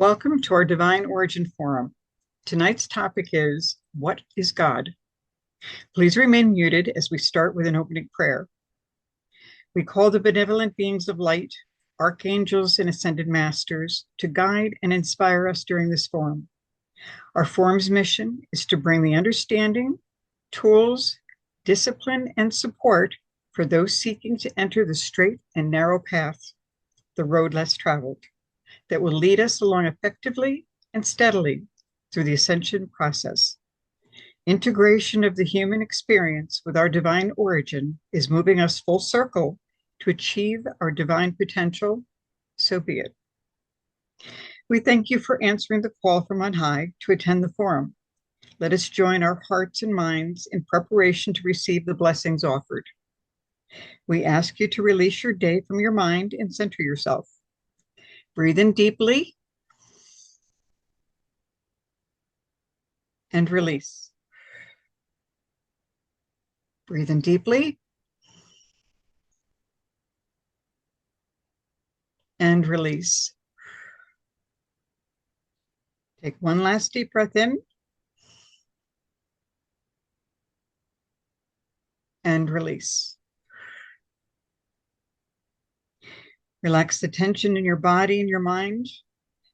Welcome to our Divine Origin Forum. Tonight's topic is, what is God? Please remain muted as we start with an opening prayer. We call the benevolent beings of light, archangels and ascended masters, to guide and inspire us during this forum. Our forum's mission is to bring the understanding, tools, discipline, and support for those seeking to enter the straight and narrow path, the road less traveled, that will lead us along effectively and steadily through the ascension process. Integration of the human experience with our divine origin is moving us full circle to achieve our divine potential, so be it. We thank you for answering the call from on high to attend the forum. Let us join our hearts and minds in preparation to receive the blessings offered. We ask you to release your day from your mind and center yourself. Breathe in deeply and release. Breathe in deeply and release. Take one last deep breath in and release. Relax the tension in your body and your mind.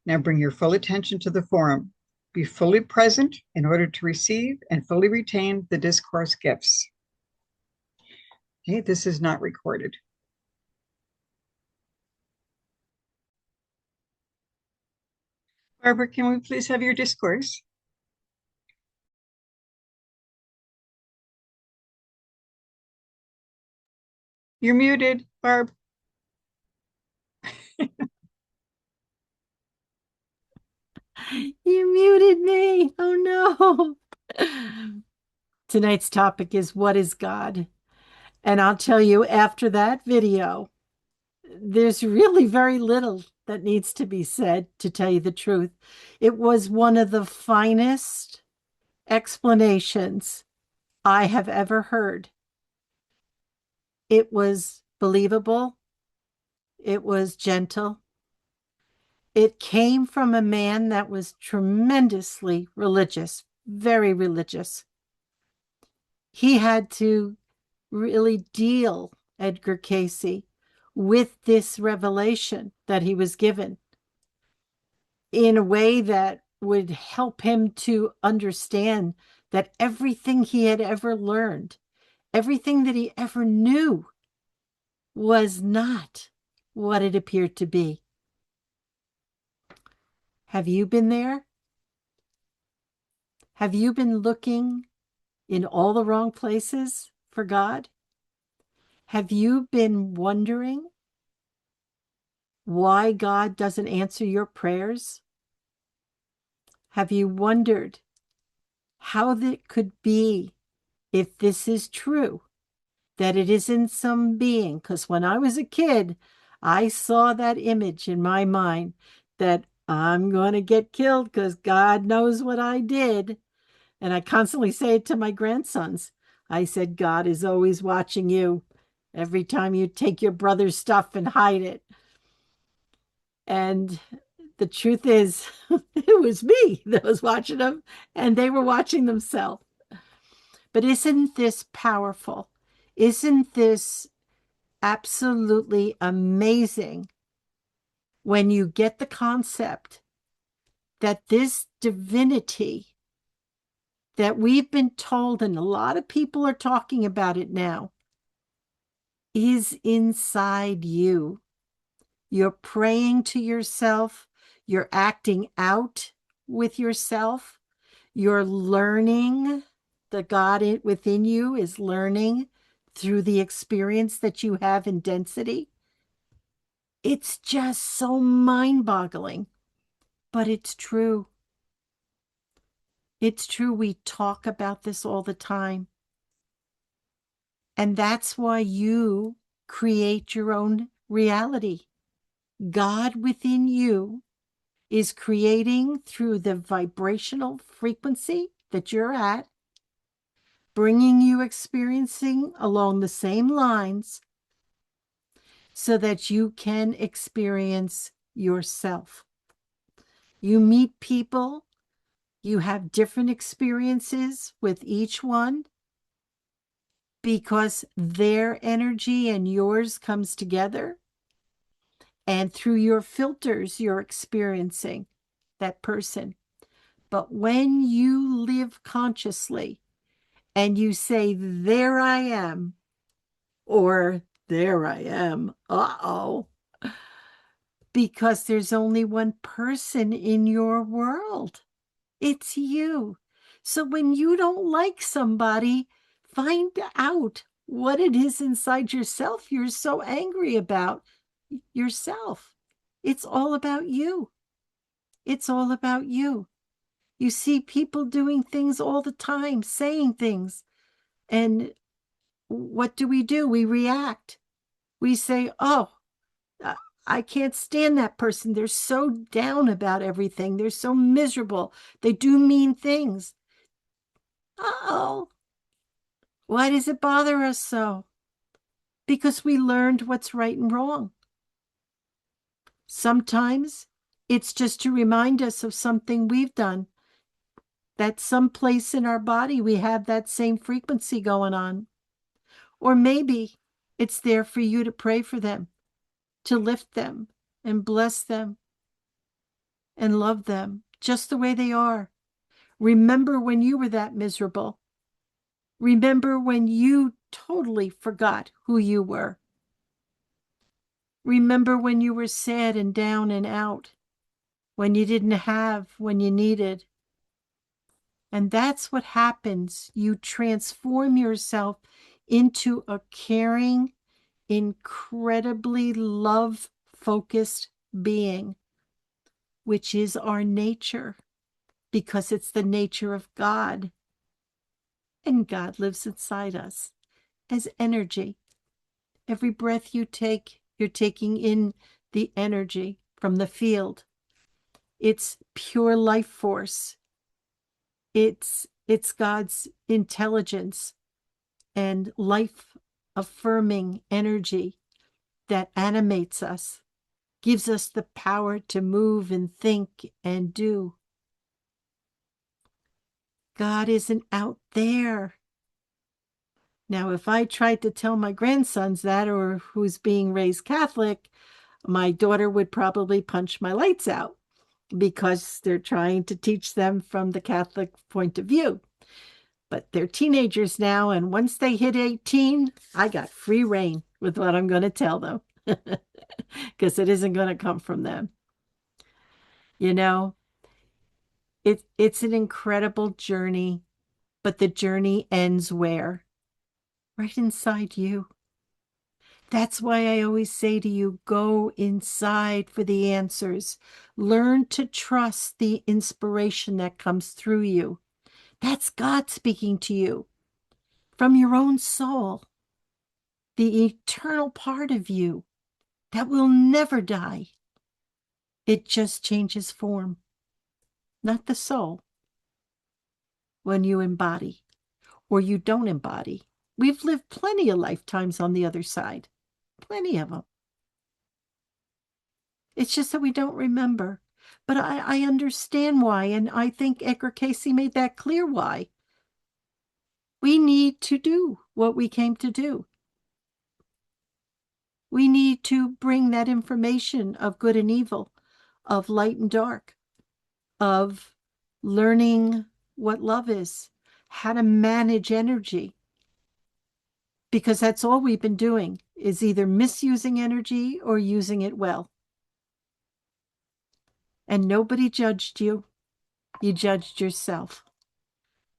Now bring your full attention to the forum. Be fully present in order to receive and fully retain the discourse gifts. Okay, this is not recorded. Barbara, can we please have your discourse? You're muted, Barb. You muted me. Oh no. Tonight's topic is, what is God? And I'll tell you, after that video, there's really very little that needs to be said, to tell you the truth. It was one of the finest explanations I have ever heard. It was believable. It was gentle. It came from a man that was tremendously religious, very religious. He had to really deal, Edgar Cayce, with this revelation that he was given in a way that would help him to understand that everything he had ever learned, everything that he ever knew, was not what it appeared to be. Have you been there? Have you been looking in all the wrong places for God? Have you been wondering why God doesn't answer your prayers? Have you wondered how that could be, if this is true, that it isn't some being? Because when I was a kid, I saw that image in my mind that I'm going to get killed because God knows what I did. And I constantly say it to my grandsons. I said, God is always watching you every time you take your brother's stuff and hide it. And the truth is, it was me that was watching them, and they were watching themselves. But isn't this powerful? Isn't this absolutely amazing when you get the concept that this divinity that we've been told, and a lot of people are talking about it now, is inside you? You're praying to yourself. You're acting out with yourself. You're learning. The God within you is learning through the experience that you have in density. It's just so mind-boggling, but it's true. It's true. We talk about this all the time. And that's why you create your own reality. God within you is creating through the vibrational frequency that you're at, bringing you experiencing along the same lines so that you can experience yourself. You meet people, you have different experiences with each one because their energy and yours comes together. And through your filters, you're experiencing that person. But when you live consciously and you say, there I am, or there I am, uh-oh, because there's only one person in your world. It's you. So when you don't like somebody, find out what it is inside yourself you're so angry about yourself. It's all about you. It's all about you. You see people doing things all the time, saying things. And what do? We react. We say, oh, uh, I can't stand that person. They're so down about everything. They're so miserable. They do mean things. Oh, why does it bother us so? Because we learned what's right and wrong. Sometimes it's just to remind us of something we've done, that someplace in our body we have that same frequency going on. Or maybe it's there for you to pray for them, to lift them and bless them and love them just the way they are. Remember when you were that miserable. Remember when you totally forgot who you were. Remember when you were sad and down and out, when you didn't have, when you needed. And that's what happens. You transform yourself into a caring, incredibly love-focused being, which is our nature, because it's the nature of God. And God lives inside us as energy. Every breath you take, you're taking in the energy from the field. It's pure life force. It's God's intelligence and life affirming energy that animates us, gives us the power to move and think and do. God isn't out there. Now, if I tried to tell my grandsons that, or who's being raised Catholic, my daughter would probably punch my lights out because they're trying to teach them from the Catholic point of view. But they're teenagers now, and once they hit 18, I got free reign with what I'm going to tell them because it isn't going to come from them. You know, it's an incredible journey, but the journey ends where? Right inside you. That's why I always say to you, go inside for the answers. Learn to trust the inspiration that comes through you. That's God speaking to you from your own soul, the eternal part of you that will never die. It just changes form, not the soul, when you embody or you don't embody. We've lived plenty of lifetimes on the other side, plenty of them. It's just that we don't remember. But I understand why, and I think Edgar Cayce made that clear why. We need to do what we came to do. We need to bring that information of good and evil, of light and dark, of learning what love is, how to manage energy, because that's all we've been doing is either misusing energy or using it well. And nobody judged you. You judged yourself.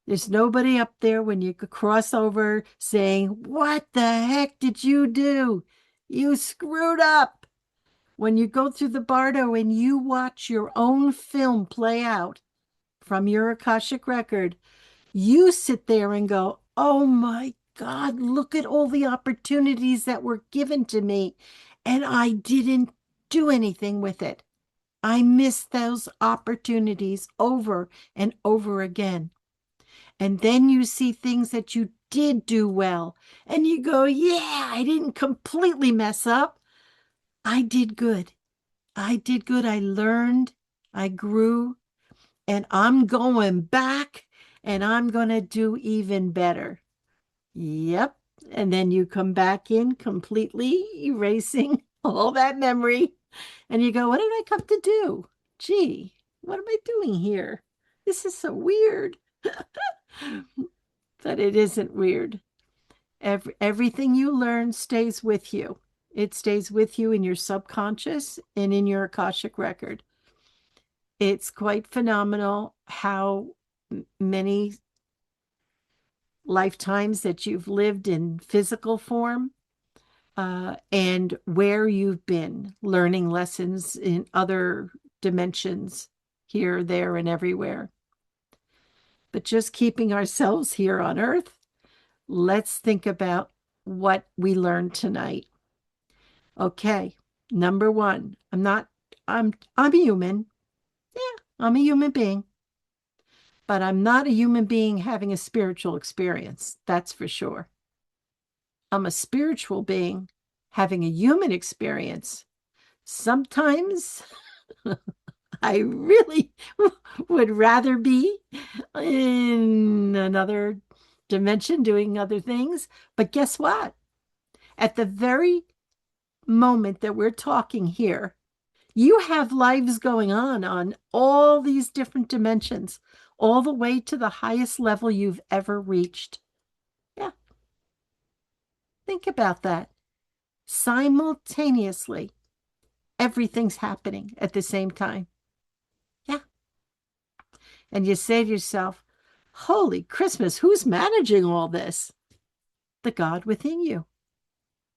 There's nobody up there when you could cross over saying, what the heck did you do? You screwed up. When you go through the bardo and you watch your own film play out from your Akashic record, you sit there and go, oh my God, look at all the opportunities that were given to me, and I didn't do anything with it. I missed those opportunities over and over again. And then you see things that you did do well, and you go, yeah, I didn't completely mess up. I did good. I did good. I learned. I grew, and I'm going back, and I'm going to do even better. Yep. And then you come back in completely erasing all that memory. And you go, what did I come to do? Gee, what am I doing here? This is so weird. But it isn't weird. Everything you learn stays with you. It stays with you in your subconscious and in your Akashic record. It's quite phenomenal how many lifetimes that you've lived in physical form, and where you've been learning lessons in other dimensions, here, there, and everywhere. But just keeping ourselves here on Earth, let's think about what we learned tonight. Okay, number one, I'm a human. Yeah, I'm a human being, but I'm not a human being having a spiritual experience. That's for sure. I'm a spiritual being having a human experience. Sometimes I really would rather be in another dimension doing other things. But guess what? At the very moment that we're talking here, you have lives going on all these different dimensions, all the way to the highest level you've ever reached. Yeah, think about that. Simultaneously, everything's happening at the same time. Yeah. And you say to yourself, holy Christmas, who's managing all this? The God within you.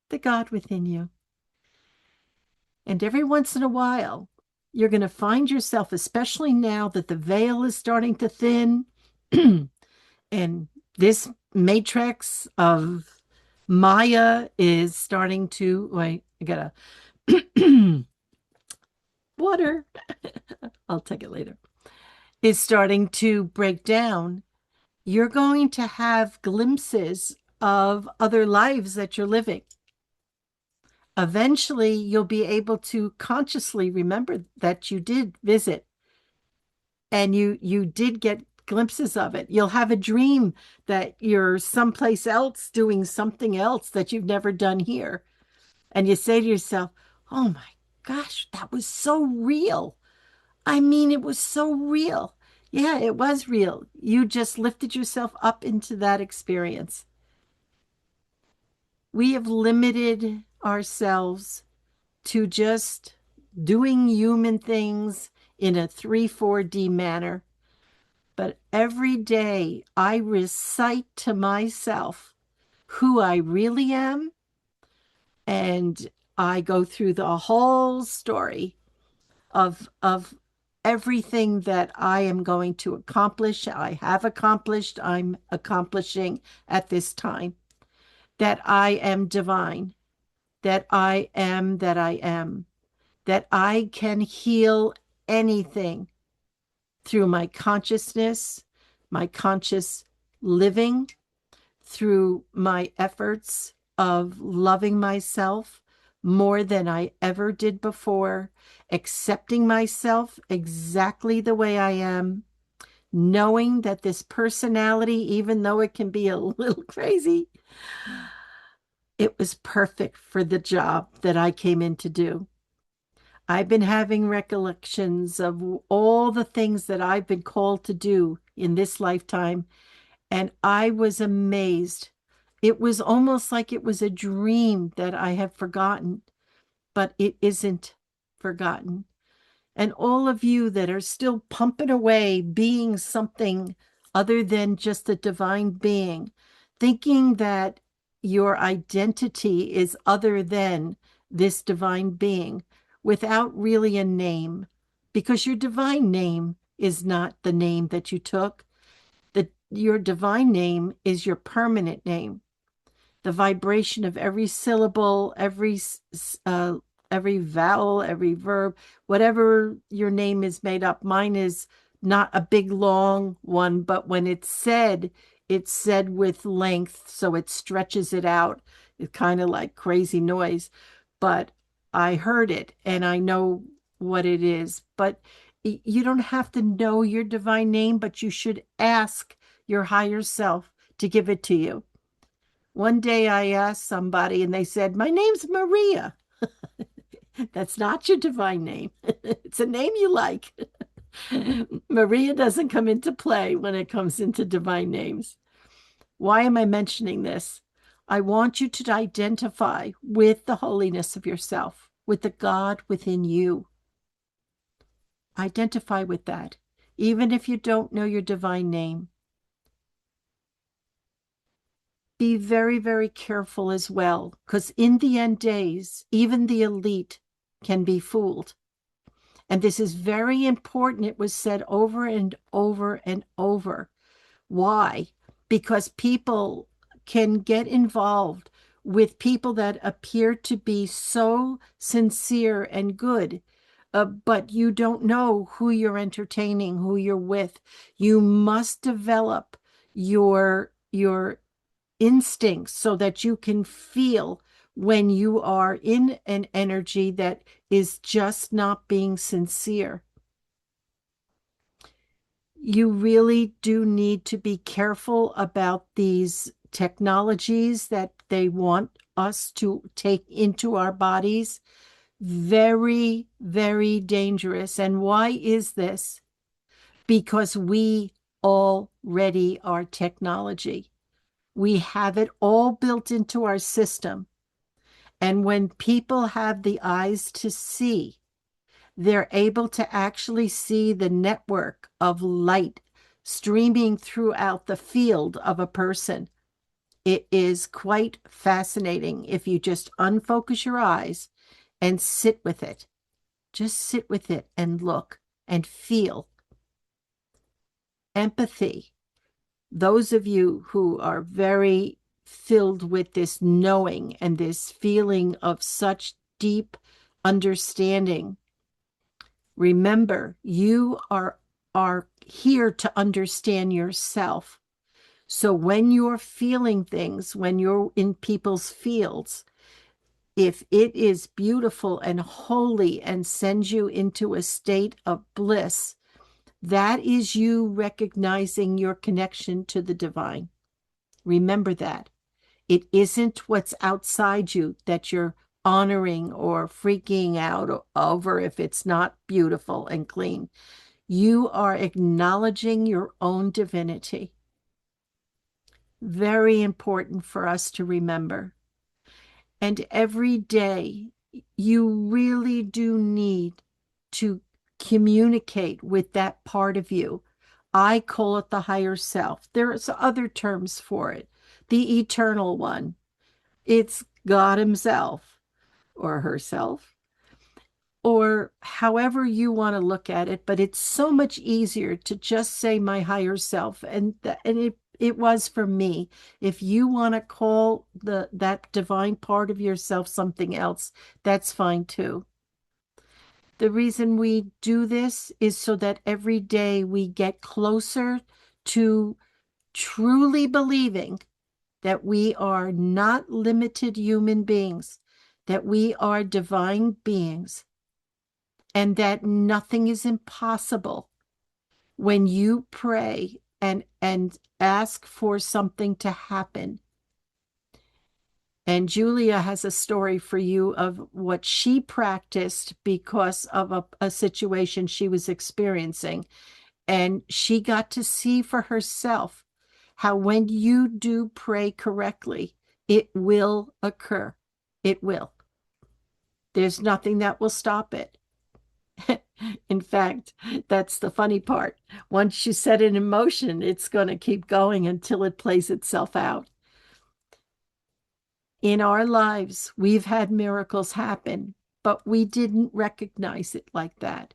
The God within you. And every once in a while, you're going to find yourself, especially now that the veil is starting to thin and this matrix of Maya is starting to, wait, I gotta water. I'll take it later. Is starting to break down. You're going to have glimpses of other lives that you're living. Eventually, you'll be able to consciously remember that you did visit and you did get glimpses of it. You'll have a dream that you're someplace else doing something else that you've never done here. And you say to yourself, oh my gosh, that was so real. I mean, it was so real. Yeah, it was real. You just lifted yourself up into that experience. We have limited ourselves to just doing human things in a 3, 4D manner. But every day I recite to myself who I really am, and I go through the whole story of everything that I am going to accomplish, I have accomplished, I'm accomplishing at this time, that I am divine, that I am, that I can heal anything through my consciousness, my conscious living, through my efforts of loving myself more than I ever did before, accepting myself exactly the way I am, knowing that this personality, even though it can be a little crazy, it was perfect for the job that I came in to do. I've been having recollections of all the things that I've been called to do in this lifetime, and I was amazed. It was almost like it was a dream that I had forgotten, but it isn't forgotten. And all of you that are still pumping away, being something other than just a divine being, thinking that your identity is other than this divine being without really a name, because your divine name is not the name that you took. Your divine name is your permanent name. The vibration of every syllable, uh, every vowel, every verb, whatever your name is made up. Mine is not a big long one, but when it's said with length, so it stretches it out. It's kind of like crazy noise, but I heard it and I know what it is. But You don't have to know your divine name, but you should ask your higher self to give it to you. One day I asked somebody and they said, "My name's Maria." That's not your divine name. It's a name you like. Maria doesn't come into play when it comes into divine names. Why am I mentioning this? I want you to identify with the holiness of yourself, with the God within you. Identify with that, even if you don't know your divine name. Be very, very careful as well, because in the end days, even the elite can be fooled. And this is very important. It was said over and over and over. Why? Because people can get involved with people that appear to be so sincere and good, but you don't know who you're entertaining, who you're with. You must develop your instincts so that you can feel when you are in an energy that is just not being sincere. You really do need to be careful about these technologies that they want us to take into our bodies. Very, very dangerous. And why is this? Because we already are technology. We have it all built into our system. And when people have the eyes to see, they're able to actually see the network of light streaming throughout the field of a person. It is quite fascinating if you just unfocus your eyes and sit with it. Just sit with it and look and feel. Empathy. Those of you who are very filled with this knowing and this feeling of such deep understanding, remember, you are here to understand yourself. So when you're feeling things, when you're in people's fields, if it is beautiful and holy and sends you into a state of bliss, that is you recognizing your connection to the divine. Remember that. It isn't what's outside you that you're honoring or freaking out over if it's not beautiful and clean. You are acknowledging your own divinity. Very important for us to remember. And every day, you really do need to communicate with that part of you. I call it the higher self. There's other terms for it. The eternal one. It's God himself or herself, or however you want to look at it, but it's so much easier to just say my higher self. And it was for me. If you want to call that divine part of yourself something else, that's fine too. The reason we do this is so that every day we get closer to truly believing that we are not limited human beings, that we are divine beings, and that nothing is impossible when you pray and ask for something to happen. And Julia has a story for you of what she practiced because of a situation she was experiencing. And she got to see for herself how when you do pray correctly, it will occur. It will. There's nothing that will stop it. In fact, that's the funny part. Once you set it in motion, it's going to keep going until it plays itself out. In our lives, we've had miracles happen, but we didn't recognize it like that.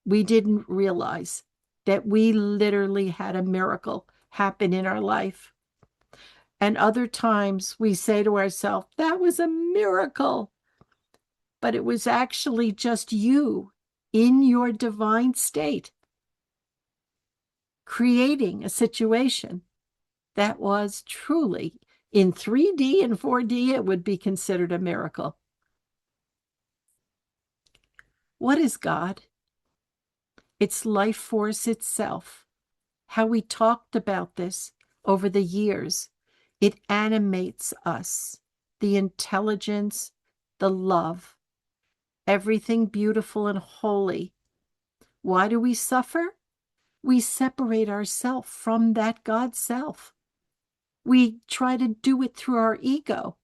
We didn't realize that we literally had a miracle happen in our life. And other times we say to ourselves, that was a miracle. But it was actually just you in your divine state creating a situation that was truly in 3D and 4D, it would be considered a miracle. What is God? It's life force itself. How we talked about this over the years. It animates us, the intelligence, the love, everything beautiful and holy. Why do we suffer? We separate ourselves from that God self. We try to do it through our ego.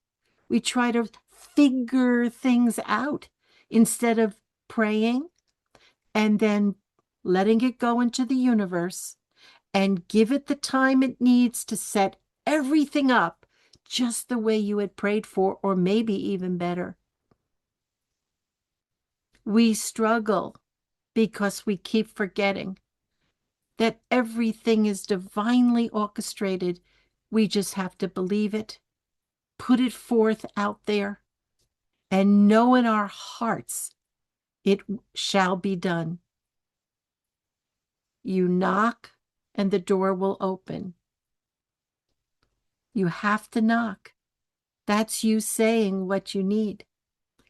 We try to figure things out instead of praying and then letting it go into the universe and give it the time it needs to set everything up just the way you had prayed for, or maybe even better. We struggle because we keep forgetting that everything is divinely orchestrated. We just have to believe it, put it forth out there, and know in our hearts it shall be done. You knock and the door will open. You have to knock. That's you saying what you need.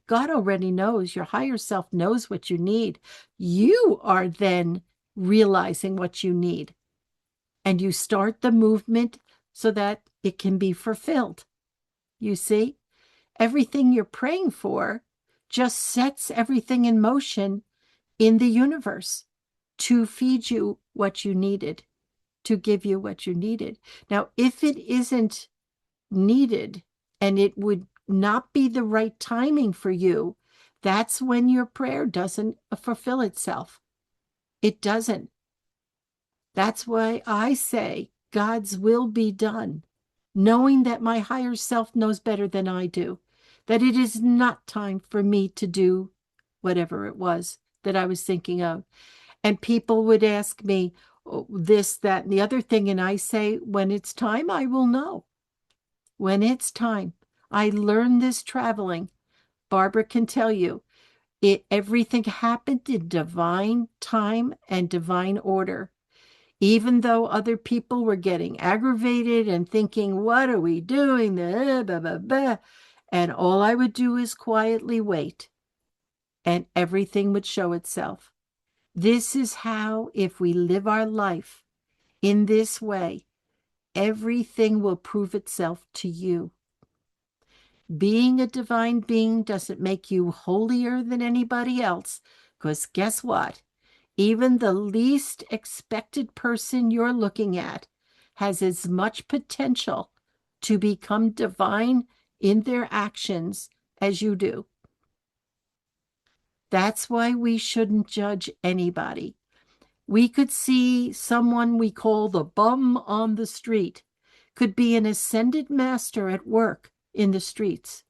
God already knows. Your higher self knows what you need. You are then realizing what you need. And you start the movement so that it can be fulfilled. You see, everything you're praying for just sets everything in motion in the universe to feed you what you needed, to give you what you needed. Now, if it isn't needed and it would not be the right timing for you, that's when your prayer doesn't fulfill itself. It doesn't. That's why I say God's will be done, knowing that my higher self knows better than I do, that it is not time for me to do whatever it was that I was thinking of. And people would ask me this, that, and the other thing. And I say, when it's time, I will know. When it's time. I learned this traveling. Barbara can tell you, everything happened in divine time and divine order. Even though other people were getting aggravated and thinking, what are we doing? Blah, blah, blah, blah. And all I would do is quietly wait, and everything would show itself. This is how, if we live our life in this way, everything will prove itself to you. Being a divine being doesn't make you holier than anybody else, because guess what? Even the least expected person you're looking at has as much potential to become divine in their actions as you do. That's why we shouldn't judge anybody. We could see someone we call the bum on the street, could be an ascended master at work in the streets.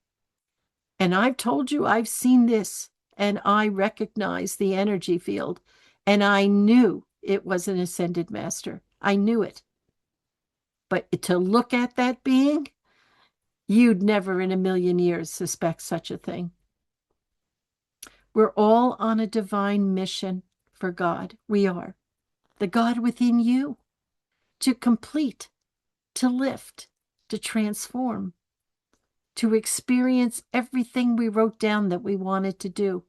And I've told you, I've seen this, and I recognize the energy field, and I knew it was an ascended master. I knew it. But to look at that being, you'd never in a million years suspect such a thing. We're all on a divine mission for God. We are. The God within you, to complete, to lift, to transform, to experience everything we wrote down that we wanted to do.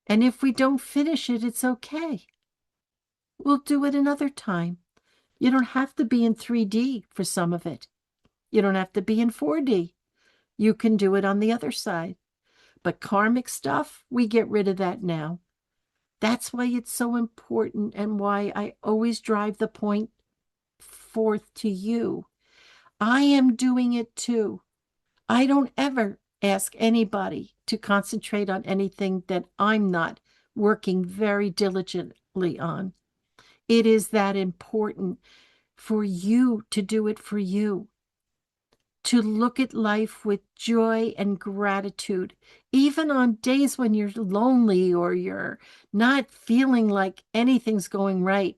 And if we don't finish it, it's okay. We'll do it another time. You don't have to be in 3D for some of it. You don't have to be in 4D. You can do it on the other side. But karmic stuff, we get rid of that now. That's why it's so important, and why I always drive the point forth to you. I am doing it too. I don't ever ask anybody to concentrate on anything that I'm not working very diligently on. It is that important for you to do it for you, to look at life with joy and gratitude, even on days when you're lonely or you're not feeling like anything's going right.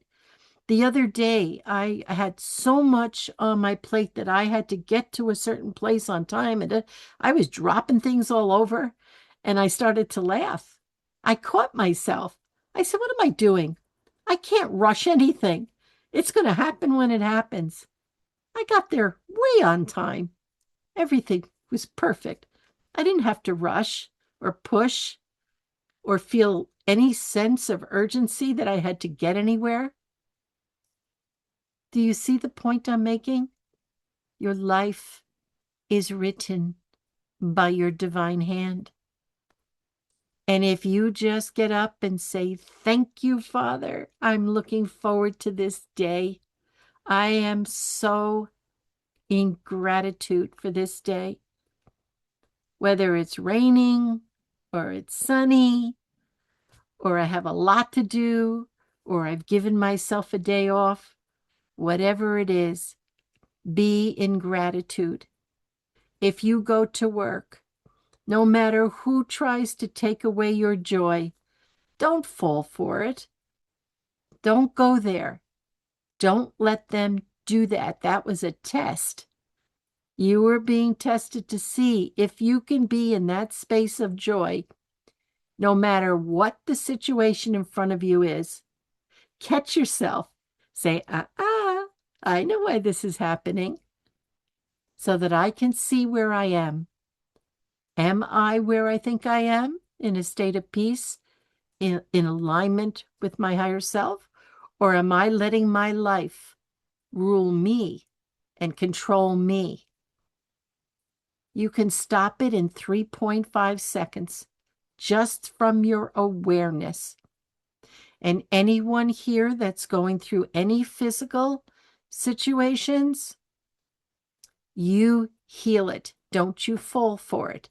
The other day, I had so much on my plate that I had to get to a certain place on time, and I was dropping things all over, and I started to laugh. I caught myself. I said, what am I doing? I can't rush anything. It's going to happen when it happens. I got there way on time. Everything was perfect. I didn't have to rush or push or feel any sense of urgency that I had to get anywhere. Do you see the point I'm making? Your life is written by your divine hand. And if you just get up and say, "Thank you, Father, I'm looking forward to this day. I am so in gratitude for this day." Whether it's raining or it's sunny, or I have a lot to do, or I've given myself a day off, whatever it is, be in gratitude. If you go to work, no matter who tries to take away your joy, don't fall for it. Don't go there. Don't let them do that. That was a test. You were being tested to see if you can be in that space of joy, no matter what the situation in front of you is. Catch yourself. Say, I know why this is happening, so that I can see where I am. Am I where I think I am, in a state of peace, in alignment with my higher self? Or am I letting my life rule me and control me? You can stop it in 3.5 seconds just from your awareness. And anyone here that's going through any physical situations, you heal it. Don't you fall for it.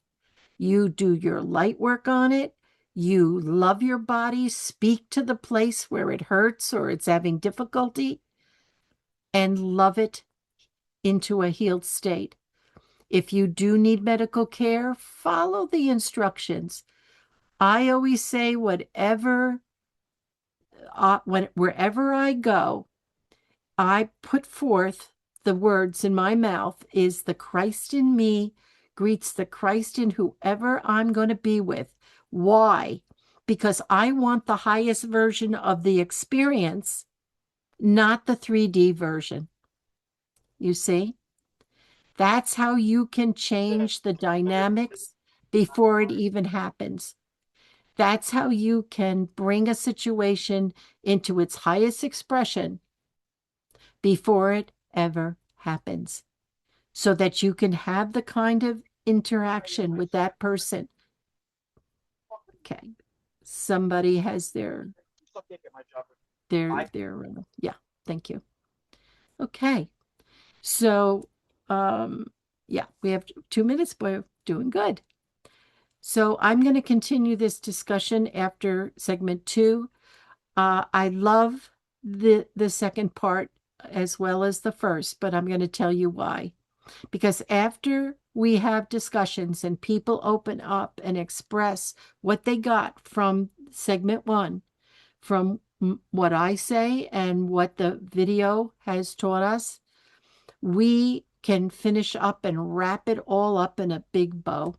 You do your light work on it. You love your body. Speak to the place where it hurts or it's having difficulty, and love it into a healed state. If you do need medical care, follow the instructions. I always say, wherever I go, I put forth the words in my mouth is the Christ in me greets the Christ in whoever I'm going to be with. Why? Because I want the highest version of the experience, not the 3D version. You see? That's how you can change the dynamics before it even happens. That's how you can bring a situation into its highest expression before it ever happens, so that you can have the kind of interaction with that person. Okay. Somebody has yeah, thank you. Okay. So, yeah, we have 2 minutes, but we're doing good. So I'm going to continue this discussion after segment 2. I love the second part as well as the first, but I'm going to tell you why. Because after we have discussions and people open up and express what they got from segment 1, from what I say and what the video has taught us, we can finish up and wrap it all up in a big bow.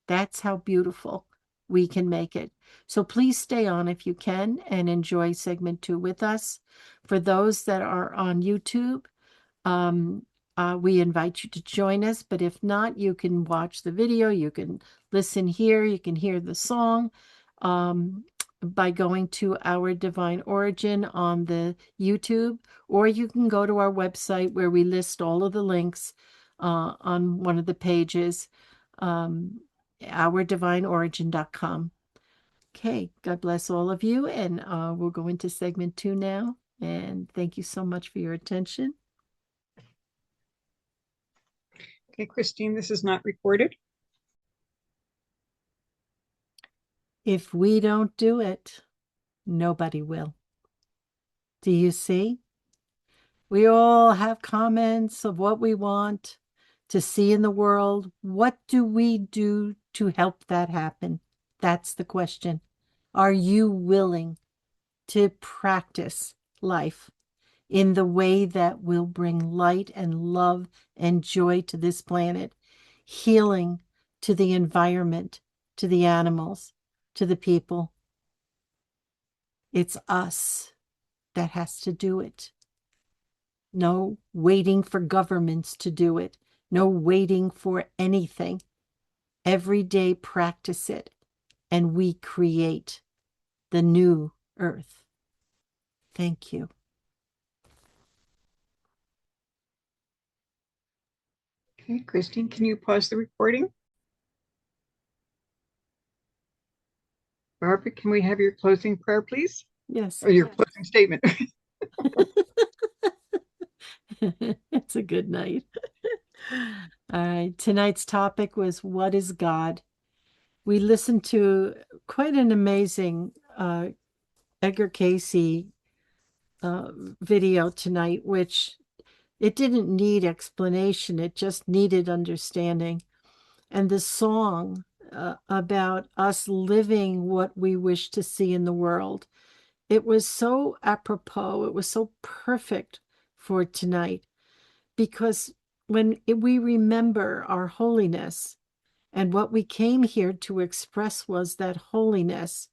That's how beautiful we can make it. So please stay on if you can and enjoy segment 2 with us. For those that are on YouTube, we invite you to join us, but if not, you can watch the video, you can listen here, you can hear the song by going to Our Divine Origin on the YouTube, or you can go to our website where we list all of the links on one of the pages, ourdivineorigin.com. Okay, God bless all of you, and we'll go into segment 2 now, and thank you so much for your attention. Okay, Christine, this is not recorded. If we don't do it, nobody will. Do you see? We all have comments of what we want to see in the world. What do we do to help that happen? That's the question. Are you willing to practice life in the way that will bring light and love and joy to this planet, healing to the environment, to the animals, to the people? It's us that has to do it. No waiting for governments to do it. No waiting for anything. Every day practice it, and we create the new earth. Thank you. Okay, Christine, can you pause the recording? Barbara, can we have your closing prayer, please? Yes. Or your closing statement? It's a good night. All right. Tonight's topic was what is God? We listened to quite an amazing Edgar Cayce video tonight, which it didn't need explanation, it just needed understanding. And the song about us living what we wish to see in the world, it was so apropos, it was so perfect for tonight, because when we remember our holiness, and what we came here to express was that holiness.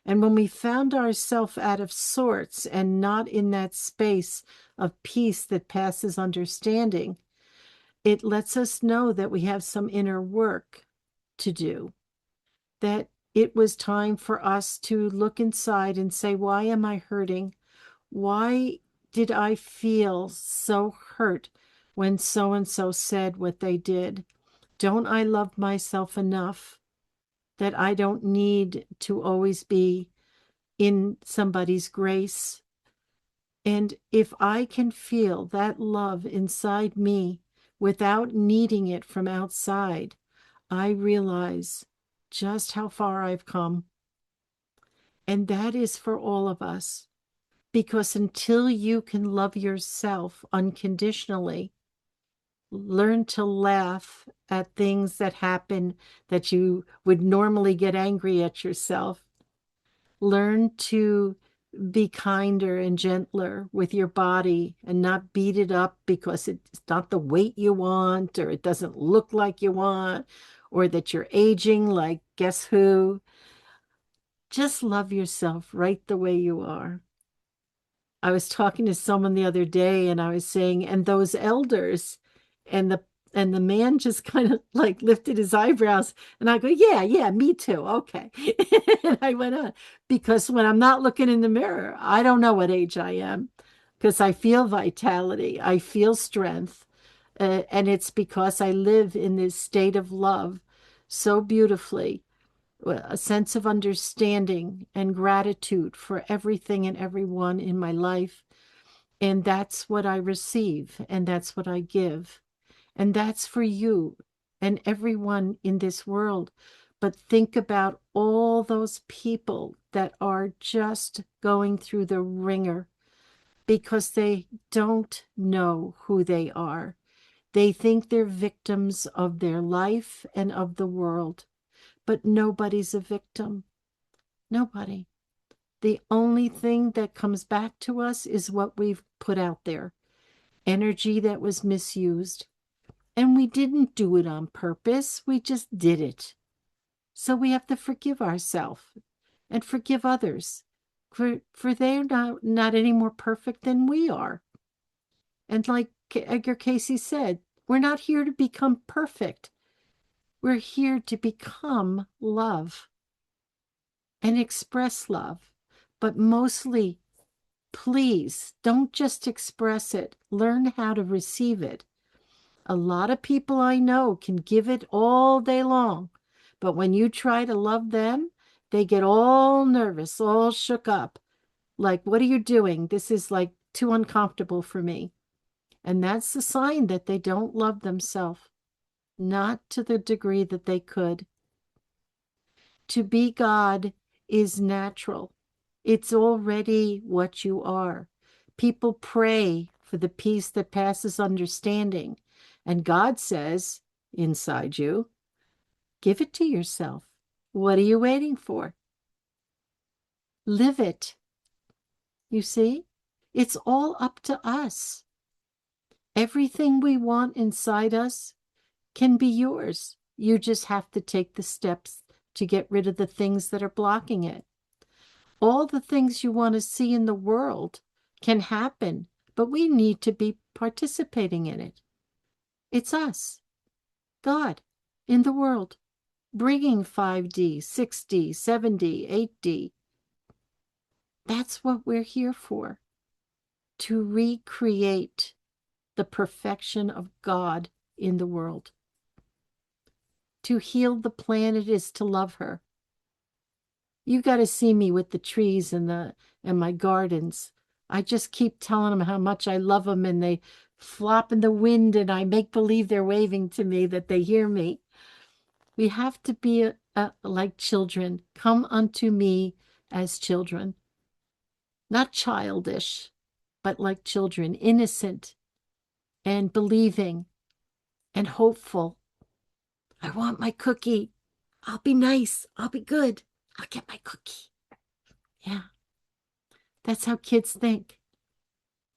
And when we found ourselves out of sorts and not in that space of peace that passes understanding, it lets us know that we have some inner work to do, that it was time for us to look inside and say, why am I hurting? Why did I feel so hurt when so and so said what they did? Don't I love myself enough that I don't need to always be in somebody's grace? And if I can feel that love inside me without needing it from outside, I realize just how far I've come. And that is for all of us. Because until you can love yourself unconditionally, learn to laugh at things that happen that you would normally get angry at yourself. Learn to be kinder and gentler with your body and not beat it up because it's not the weight you want, or it doesn't look like you want, or that you're aging like guess who. Just love yourself right the way you are. I was talking to someone the other day and I was saying, and those elders, and the man just kind of like lifted his eyebrows, and I go, yeah, me too. Okay. And I went on, because when I'm not looking in the mirror, I don't know what age I am, because I feel vitality, I feel strength. And it's because I live in this state of love so beautifully, a sense of understanding and gratitude for everything and everyone in my life. And that's what I receive, and that's what I give. And that's for you and everyone in this world. But think about all those people that are just going through the ringer because they don't know who they are. They think they're victims of their life and of the world. But nobody's a victim. Nobody. The only thing that comes back to us is what we've put out there, energy that was misused. And we didn't do it on purpose. We just did it. So we have to forgive ourselves and forgive others, for they're not any more perfect than we are. And like Edgar Cayce said, we're not here to become perfect. We're here to become love and express love. But mostly, please don't just express it. Learn how to receive it. A lot of people I know can give it all day long, but when you try to love them, they get all nervous, all shook up. Like, what are you doing? This is like too uncomfortable for me. And that's the sign that they don't love themselves, not to the degree that they could. To be God is natural. It's already what you are. People pray for the peace that passes understanding. And God says inside you, give it to yourself. What are you waiting for? Live it. You see, it's all up to us. Everything we want inside us can be yours. You just have to take the steps to get rid of the things that are blocking it. All the things you want to see in the world can happen, but we need to be participating in it. It's us, God, in the world, bringing 5D, 6D, 7D, 8D. That's what we're here for, to recreate the perfection of God in the world. To heal the planet is to love her. You got to see me with the trees and my gardens. I just keep telling them how much I love them, and they flop in the wind, and I make believe they're waving to me, that they hear me. We have to be like children. Come unto me as children, not childish, but like children, innocent and believing and hopeful. I want my cookie. I'll be nice. I'll be good. I'll get my cookie. Yeah, that's how kids think.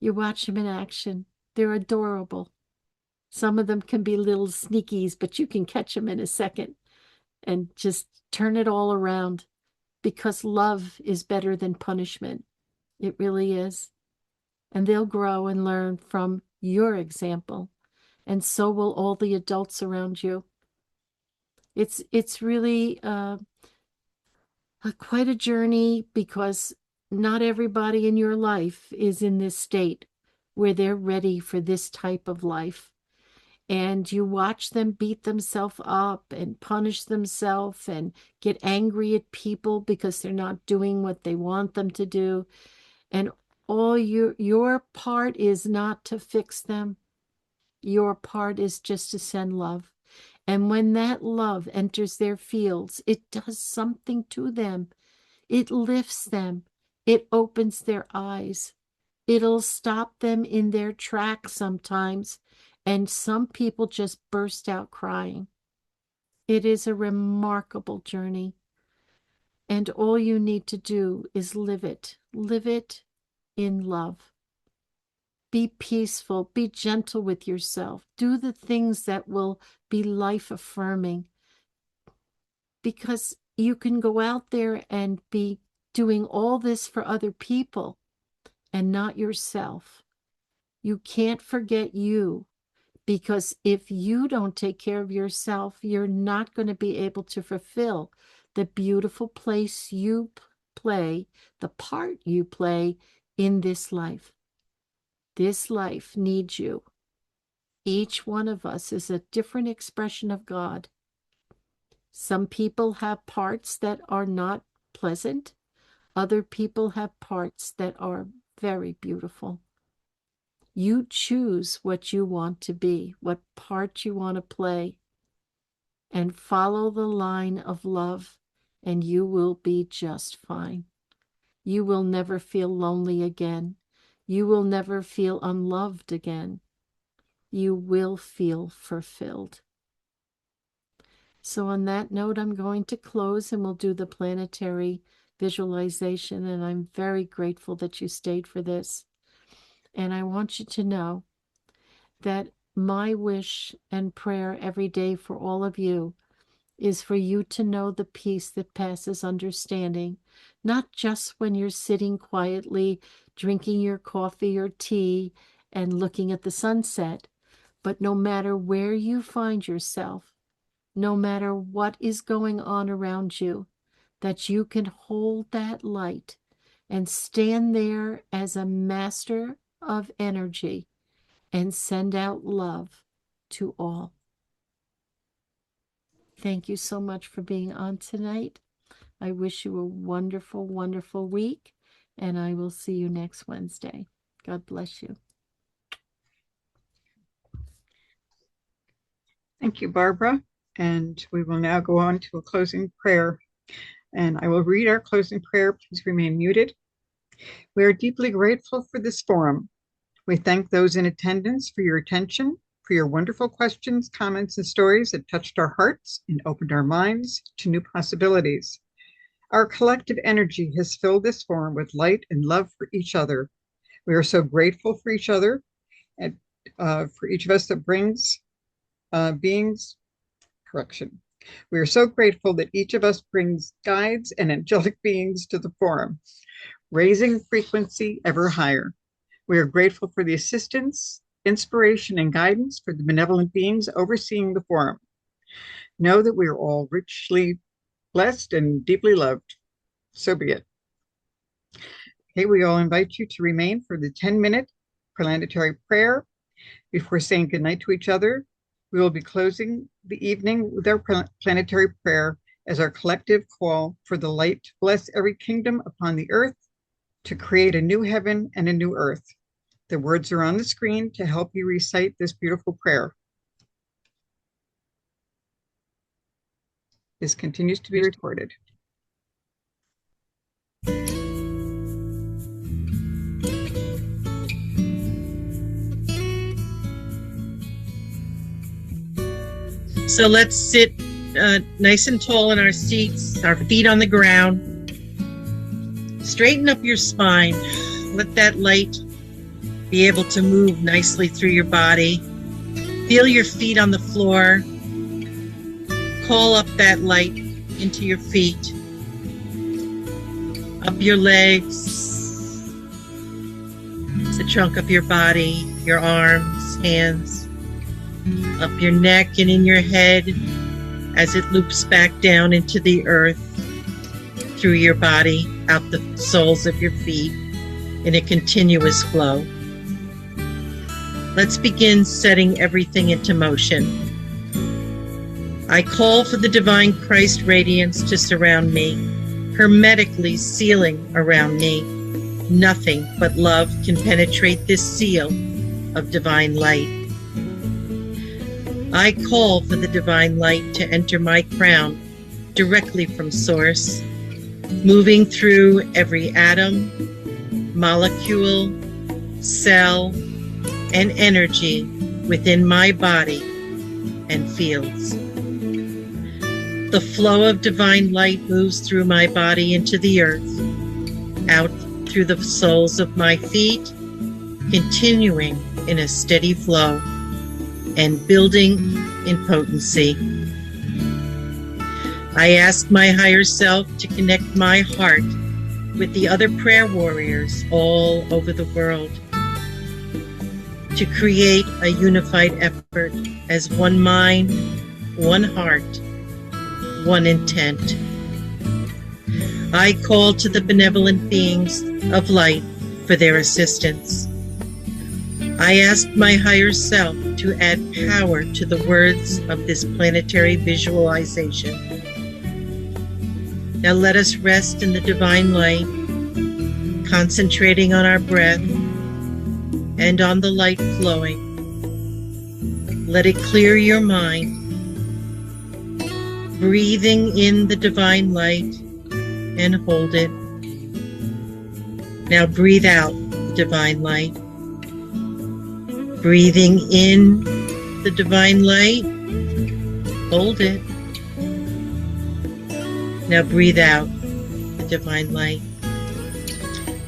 You watch them in action. They're adorable. Some of them can be little sneakies, but you can catch them in a second and just turn it all around, because love is better than punishment. It really is. And they'll grow and learn from your example. And so will all the adults around you. It's really quite a journey, because not everybody in your life is in this state where they're ready for this type of life. And you watch them beat themselves up and punish themselves and get angry at people because they're not doing what they want them to do. And all your part is not to fix them. Your part is just to send love. And when that love enters their fields, it does something to them. It lifts them. It opens their eyes. It'll stop them in their tracks sometimes. And some people just burst out crying. It is a remarkable journey. And all you need to do is live it. Live it in love. Be peaceful. Be gentle with yourself. Do the things that will be life affirming. Because you can go out there and be doing all this for other people and not yourself. You can't forget you, because if you don't take care of yourself, you're not going to be able to fulfill the beautiful place you play, the part you play in this life. This life needs you. Each one of us is a different expression of God. Some people have parts that are not pleasant. Other people have parts that are very beautiful. You choose what you want to be, what part you want to play, and follow the line of love, and you will be just fine. You will never feel lonely again. You will never feel unloved again. You will feel fulfilled. So on that note, I'm going to close, and we'll do the planetary visualization. And I'm very grateful that you stayed for this. And I want you to know that my wish and prayer every day for all of you is for you to know the peace that passes understanding, not just when you're sitting quietly, drinking your coffee or tea and looking at the sunset, but no matter where you find yourself, no matter what is going on around you, that you can hold that light and stand there as a master of energy and send out love to all. Thank you so much for being on tonight. I wish you a wonderful, wonderful week, and I will see you next Wednesday. God bless you. Thank you, Barbara. And we will now go on to a closing prayer. And I will read our closing prayer. Please remain muted. We are deeply grateful for this forum. We thank those in attendance for your attention, for your wonderful questions, comments, and stories that touched our hearts and opened our minds to new possibilities. Our collective energy has filled this forum with light and love for each other. We are so grateful for each other and for each of us that brings beings correction. We are so grateful that each of us brings guides and angelic beings to the forum, raising frequency ever higher. We are grateful for the assistance, inspiration, and guidance for the benevolent beings overseeing the forum. Know that we are all richly blessed and deeply loved. So be it. Okay, we all invite you to remain for the 10-minute planetary prayer. Before saying goodnight to each other, we will be closing the evening with our planetary prayer as our collective call for the light to bless every kingdom upon the earth, to create a new heaven and a new earth. The words are on the screen to help you recite this beautiful prayer. This continues to be recorded. So let's sit nice and tall in our seats, our feet on the ground. Straighten up your spine. Let that light be able to move nicely through your body. Feel your feet on the floor. Call up that light into your feet, up your legs, the trunk of your body, your arms, hands, up your neck and in your head as it loops back down into the earth, through your body, out the soles of your feet in a continuous flow. Let's begin setting everything into motion. I call for the divine Christ radiance to surround me, hermetically sealing around me. Nothing but love can penetrate this seal of divine light. I call for the divine light to enter my crown directly from source, moving through every atom, molecule, cell, and energy within my body and fields. The flow of divine light moves through my body into the earth, out through the soles of my feet, continuing in a steady flow and building in potency. I ask my higher self to connect my heart with the other prayer warriors all over the world, to create a unified effort as one mind, one heart, one intent. I call to the benevolent beings of light for their assistance. I ask my higher self to add power to the words of this planetary visualization. Now let us rest in the divine light, concentrating on our breath and on the light flowing. Let it clear your mind, breathing in the divine light and hold it. Now breathe out the divine light. Breathing in the divine light, hold it. Now breathe out the divine light.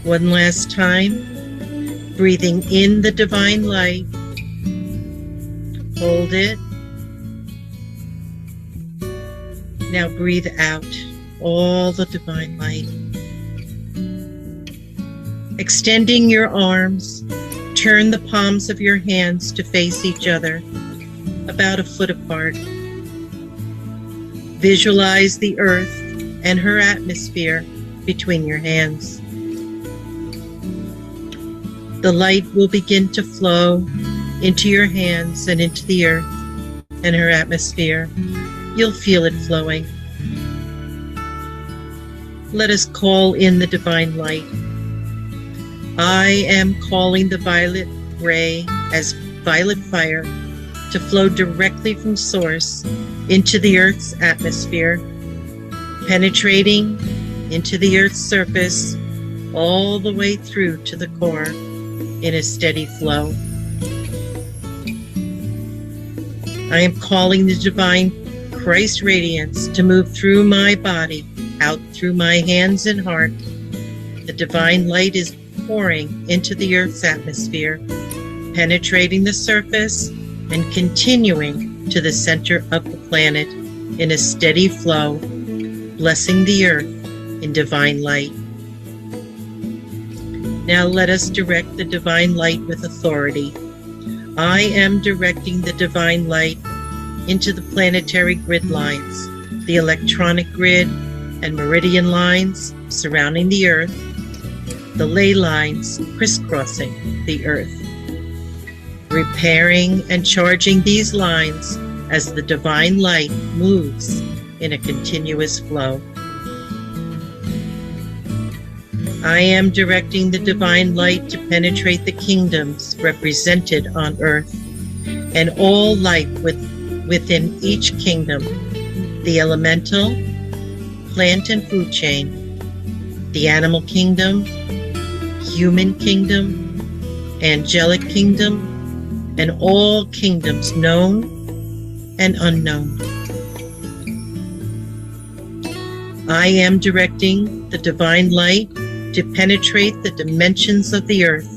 One last time, breathing in the divine light, hold it. Now breathe out all the divine light. Extending your arms, turn the palms of your hands to face each other, about a foot apart. Visualize the earth and her atmosphere between your hands. The light will begin to flow into your hands and into the earth and her atmosphere. You'll feel it flowing. Let us call in the divine light. I am calling the violet ray as violet fire to flow directly from source into the earth's atmosphere, penetrating into the earth's surface all the way through to the core in a steady flow. I am calling the divine Christ radiance to move through my body, out through my hands and heart. The divine light is pouring into the earth's atmosphere, penetrating the surface and continuing to the center of the planet in a steady flow, blessing the earth in divine light. Now let us direct the divine light with authority. I am directing the divine light into the planetary grid lines, the electronic grid and meridian lines surrounding the earth, the ley lines crisscrossing the earth, repairing and charging these lines as the divine light moves in a continuous flow. I am directing the divine light to penetrate the kingdoms represented on earth and all life within each kingdom, the elemental, plant and food chain, the animal kingdom, human kingdom, angelic kingdom, and all kingdoms known and unknown. I am directing the divine light to penetrate the dimensions of the earth,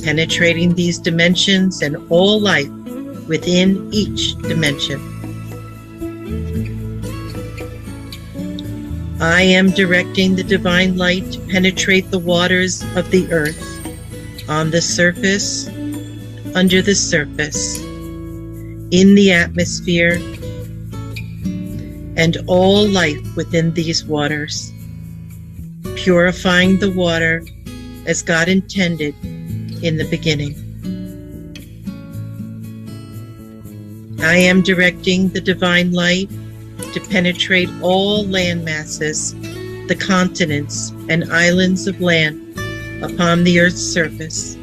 penetrating these dimensions and all life within each dimension. I am directing the divine light to penetrate the waters of the earth, on the surface, under the surface, in the atmosphere, and all life within these waters, purifying the water as God intended in the beginning. I am directing the divine light to penetrate all land masses, the continents and islands of land upon the earth's surface,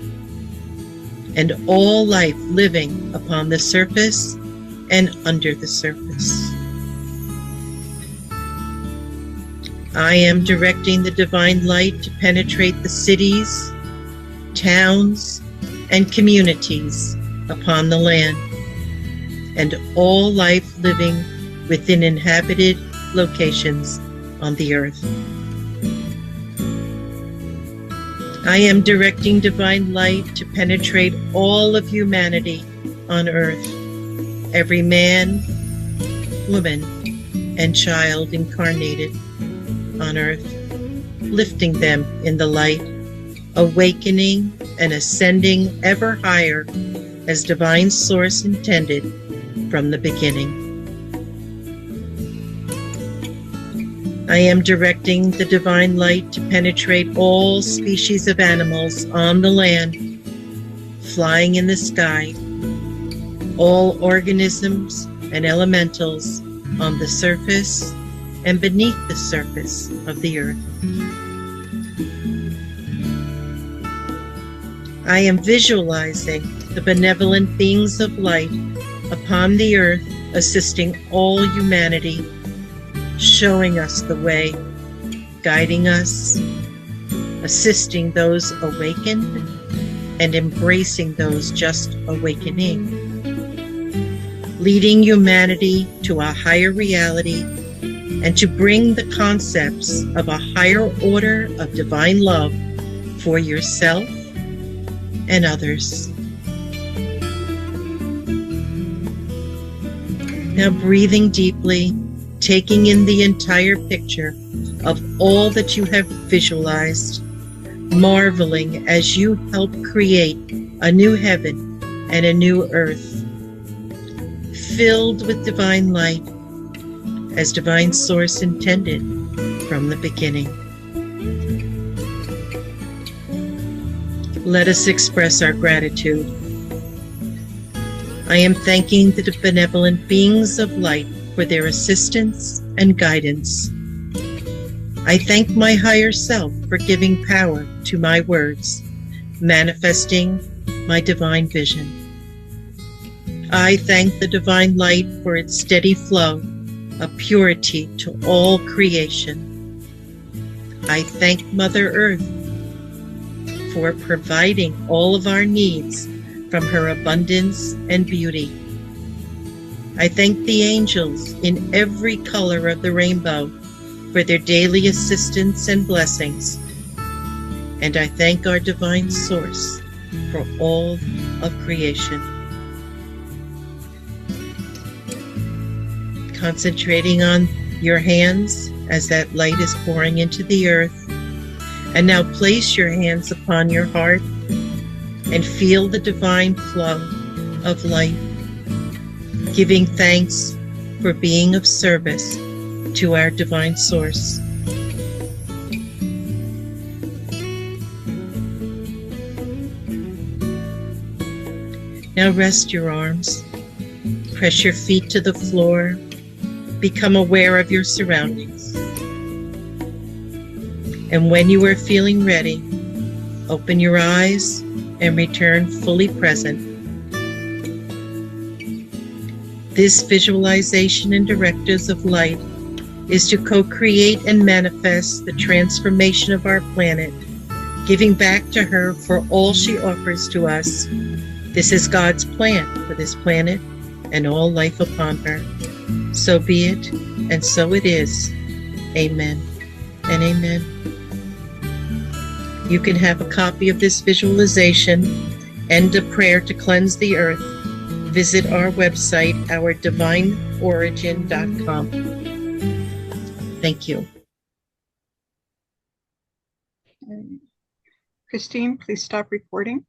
and all life living upon the surface and under the surface. I am directing the divine light to penetrate the cities, towns, and communities upon the land, and all life living within inhabited locations on the earth. I am directing divine light to penetrate all of humanity on earth, every man, woman, and child incarnated on earth, lifting them in the light, awakening and ascending ever higher as divine source intended from the beginning. I am directing the divine light to penetrate all species of animals on the land, flying in the sky, all organisms and elementals on the surface and beneath the surface of the earth. I am visualizing the benevolent beings of light upon the earth, assisting all humanity, showing us the way, guiding us, assisting those awakened, and embracing those just awakening, leading humanity to a higher reality and to bring the concepts of a higher order of divine love for yourself and others. Now breathing deeply, taking in the entire picture of all that you have visualized, marveling as you help create a new heaven and a new earth, filled with divine light, as divine source intended from the beginning. Let us express our gratitude. I am thanking the benevolent beings of light for their assistance and guidance. I thank my higher self for giving power to my words, manifesting my divine vision. I thank the divine light for its steady flow of purity to all creation. I thank Mother Earth for providing all of our needs from her abundance and beauty. I thank the angels in every color of the rainbow for their daily assistance and blessings. And I thank our divine source for all of creation. Concentrating on your hands as that light is pouring into the earth. And now place your hands upon your heart and feel the divine flow of light, giving thanks for being of service to our divine source. Now rest your arms. Press your feet to the floor. Become aware of your surroundings. And when you are feeling ready, open your eyes and return fully present. This visualization and directives of light is to co-create and manifest the transformation of our planet, giving back to her for all she offers to us. This is God's plan for this planet and all life upon her. So be it, and so it is. Amen and amen. You can have a copy of this visualization and a prayer to cleanse the earth. Visit our website, ourdivineorigin.com. Thank you. Christine, please stop recording.